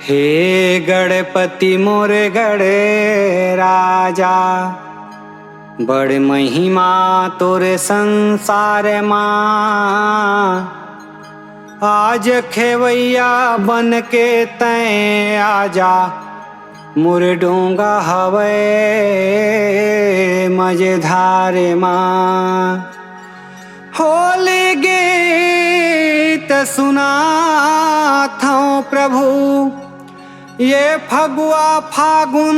हे गणपति मोरे गणे राजा, बड़ महिमा तोरे संसार माँ। आज खेवैया बन के तैं आजा, मोरे डोंगा हवे मजेधार माँ। होली गीत सुनात हूँ प्रभु, ये फगुआ फागुन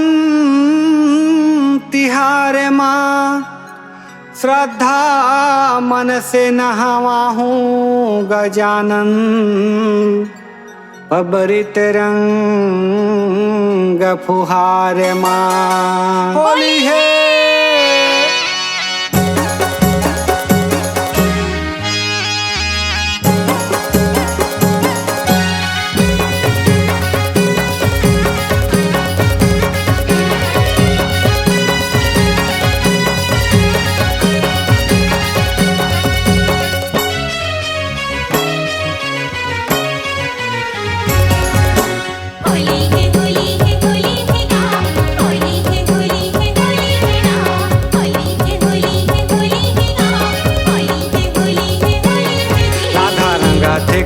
तिहार माँ। श्रद्धा मन से नहावा हूँ गजानन, अबरित रंग फुहार माँ। होली है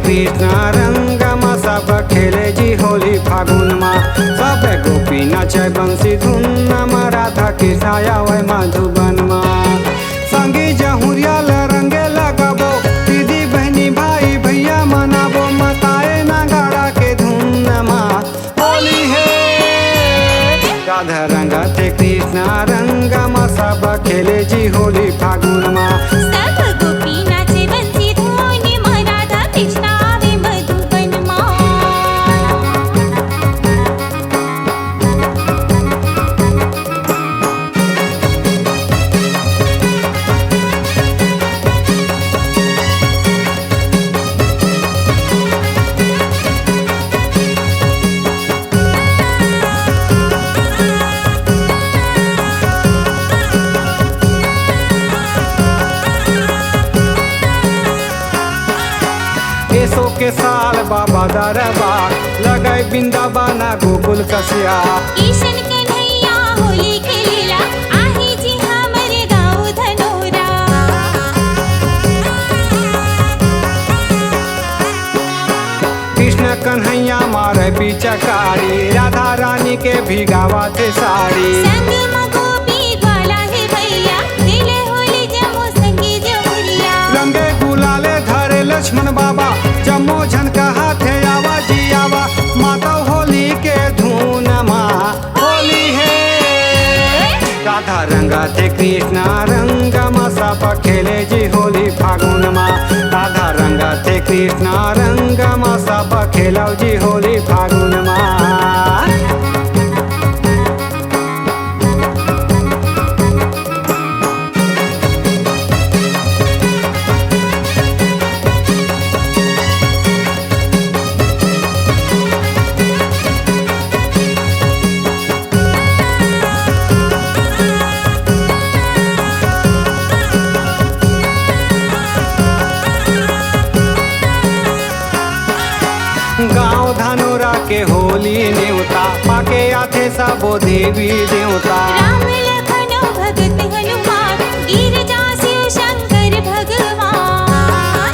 कृष्ण रंग मा सब खेले जी होली फागुन मा। सब गोपी नाचे बंसी धुन मा, राधा कृष्ण आवे मधुबन मा। संगी जहुरिया रंगे लगाबो, दीदी बहनी भाई भैया मनाबो, मताए नगाड़ा के धुन मा। होली है राधा रंग थे कृष्ण रंग मा, सब खेले जी होली फागुन मा। सब गोपी नाचे बंसी धुन मा, राधा कृष्ण के साल बाबा दरबार लगाए बिंदाबाना गोकुल कसिया। ईशन के नैया होली खेलेला, आही जी हमरे गाँव धनोरा। कृष्ण कन्हैया मारे बिचकारी, राधा रानी के भिगावा थे साड़ी। संग में गोपी ग्वाला है भैया, खेले होली जमो संगी जमुरिया। रंगे गुलाले धरे लक्ष्मण बाबा, जमो झनका हाथे आवा जी आवा, माता होली के धून माँ। होली है राधा रंगा थे कृष्ण रंग मा, सब खेले जी होली फागुन मा। राधा रंगा थे कृष्ण रंग मा, सब खेलो जी होली फागुन मा। गाँव धनोरा के होली नेवता, पाके आथे सबो देवी देवता। राम लखन भगत हनुमान, गिरजा शिव शंकर भगवान।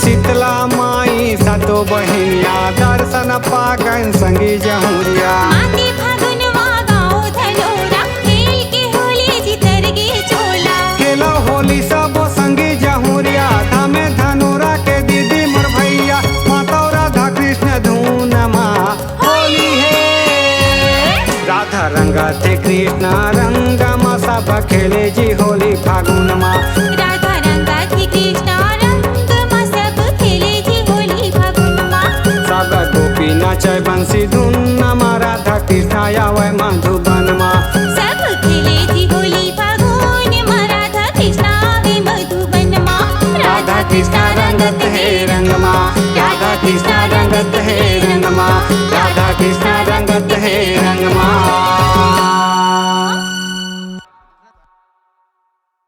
शीतला माई सतो बहिनिया, दर्शन पाकन संगी जहुरिया। माती फागुनवा गाँव धनोरा, खेल के होली जी तरगे चोला। खेलो होली सबो संगी जहुरिया, धामे धनोरा के दीदी मोर भैया, माता राधा कृष्ण धून माँ। होली है राधा रंगा थे कृष्ण रंग मा, सब खेले जी होली फागुन मा। राधा रंगा थी कृष्ण रंग मा, सब खेले जी होली फागुन मा। सब गोपी नाचे बंसी धुन मा, राधा कृष्ण आवे मधुबन मा। सब खेले जी होली फागुन मा, राधा कृष्ण आवे मधुबन मा। राधा कृष्ण रंगत है रंग मा, राधा कृष्ण रंगत है रंग मा, राधा कृष्ण रंगत है रंग मा।